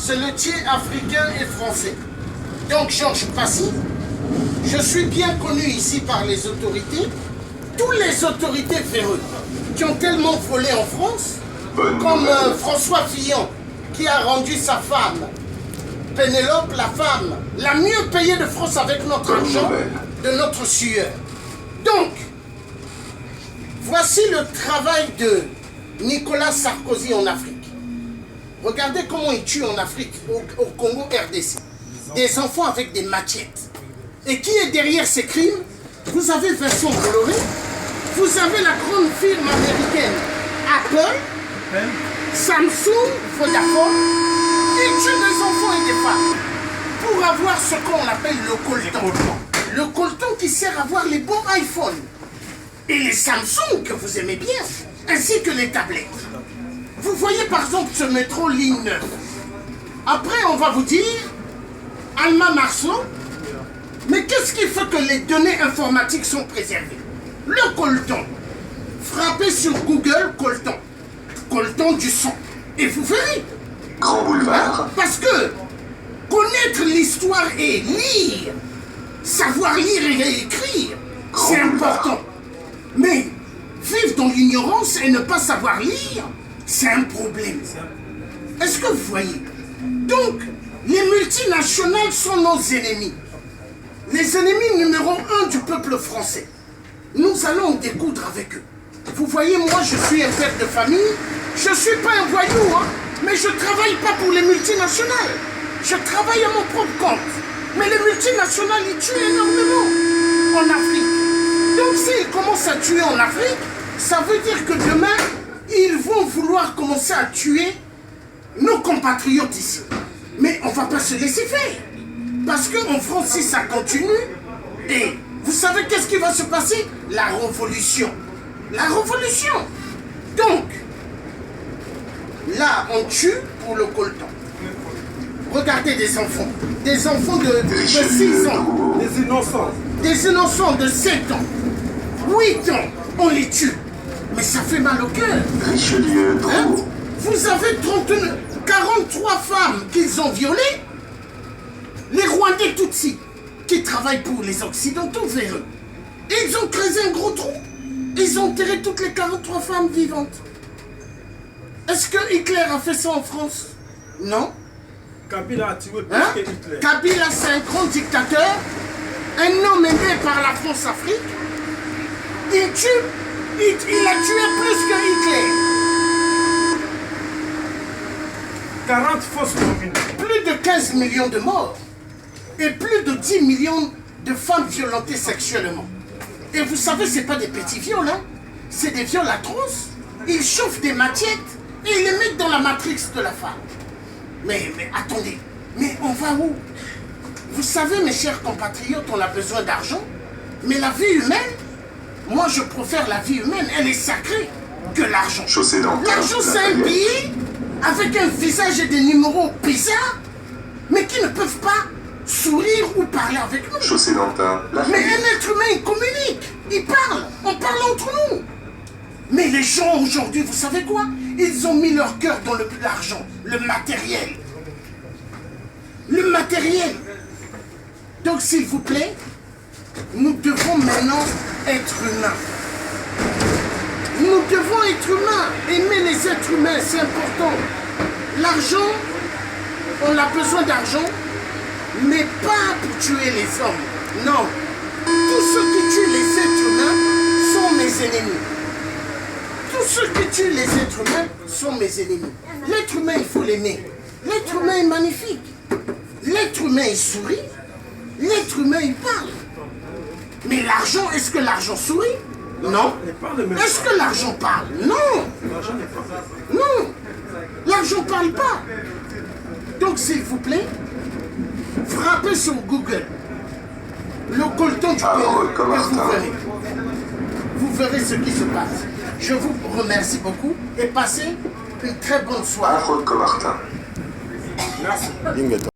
c'est le thé africain et français. Donc Georges Passy, je suis bien connu ici par les autorités, toutes les autorités véreuses qui ont tellement volé en France, comme François Fillon, qui a rendu sa femme, Pénélope, la femme la mieux payée de France avec notre argent, de notre sueur. Donc, voici le travail de Nicolas Sarkozy en Afrique. Regardez comment il tue en Afrique, au Congo RDC. Des enfants avec des machettes. Et qui est derrière ces crimes? Vous avez Vincent Bolloré, vous avez la grande firme américaine Apple, Samsung, Vodafone. Ils tuent des enfants et des femmes pour avoir ce qu'on appelle le coltan. Le coltan qui sert à avoir les bons iPhones. Et les Samsung que vous aimez bien, ainsi que les tablettes. Vous voyez par exemple ce métro ligne 9. Après on va vous dire, Alma Marceau, mais qu'est-ce qui fait que les données informatiques sont préservées? Le coltan. Frappez sur Google coltan. Coltan du son. Et vous verrez. Grand boulevard. Parce que connaître l'histoire et lire, savoir lire et écrire, c'est important. Mais vivre dans l'ignorance et ne pas savoir lire, c'est un problème. Est-ce que vous voyez? Donc, les multinationales sont nos ennemis. Les ennemis numéro 1 du peuple français. Nous allons découdre avec eux. Vous voyez, moi, je suis un père de famille. Je ne suis pas un voyou, hein, mais je ne travaille pas pour les multinationales. Je travaille à mon propre compte. Mais les multinationales, ils tuent énormément en Afrique. Donc, s'ils commencent à tuer en Afrique, ça veut dire que demain, ils vont vouloir commencer à tuer nos compatriotes ici. Mais on ne va pas se laisser faire. Parce qu'en France, si ça continue, et vous savez qu'est-ce qui va se passer? La révolution. La révolution. Donc, là, on tue pour le coltan. Regardez des enfants de 6 ans. Des innocents. Des innocents de 7 ans. 8 ans, on les tue. Mais ça fait mal au cœur. Richelieu, Hein? Vous avez 43 femmes qu'ils ont violées. Les Rwandais Tutsis, qui travaillent pour les Occidentaux vers eux. Et ils ont creusé un gros trou. Ils ont enterré toutes les 43 femmes vivantes. Est-ce que Hitler a fait ça en France? Non. Kabila a tué plus Hein? que Hitler. Kabila, c'est un grand dictateur. Un homme aimé par la France-Afrique. Il a tué plus que Hitler. 40 fausses communes. Plus de 15 millions de morts. Et plus de 10 millions de femmes violentées sexuellement. Et vous savez, ce n'est pas des petits viols, hein? C'est des viols atroces. Ils chauffent des machettes et ils les mettent dans la matrix de la femme. Mais attendez, mais on va où? Vous savez, mes chers compatriotes, on a besoin d'argent. Mais la vie humaine, moi je préfère la vie humaine, elle est sacrée que l'argent. Chaussée d'Antin. L'argent, c'est un billet avec un visage et des numéros bizarres, mais qui ne peuvent pas sourire ou parler avec nous. Chaussée d'Antin. Mais un être humain, il communique, il parle, on parle entre nous. Mais les gens aujourd'hui, vous savez quoi? Ils ont mis leur cœur dans l'argent, le matériel. Le matériel. Donc s'il vous plaît, nous devons maintenant être humains. Nous devons être humains, aimer les êtres humains, c'est important. L'argent, on a besoin d'argent, mais pas pour tuer les hommes. Non. Tous ceux qui tuent les êtres humains sont mes ennemis. Tous ceux qui tuent les êtres humains sont mes ennemis. L'être humain, il faut l'aimer. L'être humain est magnifique. L'être humain, il sourit. L'être humain, il parle. Mais l'argent, est-ce que l'argent sourit? Non. Est-ce que l'argent parle? Non. Non. L'argent ne parle pas. Donc, s'il vous plaît, frappez sur Google le coltan du Pérou et vous verrez. Vous verrez ce qui se passe. Je vous remercie beaucoup et passez une très bonne soirée. Harold Comartin. Merci.